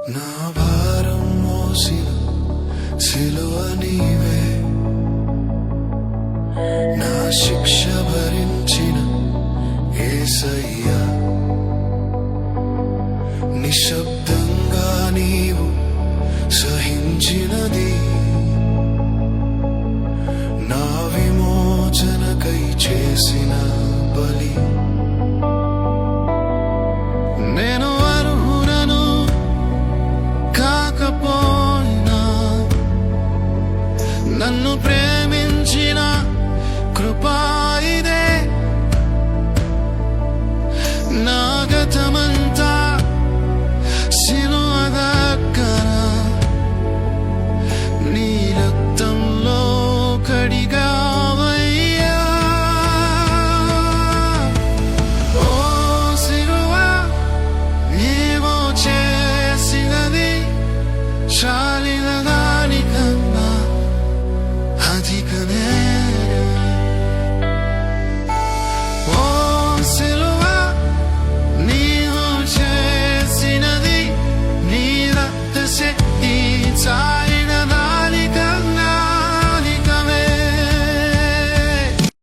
నా భారం మోసిన సిలువ నీవే, నా శిక్ష భరించిన యేసయ్యా. నిశ్శబ్దంగా నీవు సహించినది నా విమోచనకై చేసిన బలి. నేను అర్హుడను కాకపోయినా నన్ను ప్రేమించిన కృపా ఇదే. నా గతమంతా సిలువ దగ్గర నీ రక్తంలో కడిగావయ్యా. ఓ సిలువ నీవు చేసినది చాలిన దానికన్నా అధికమే.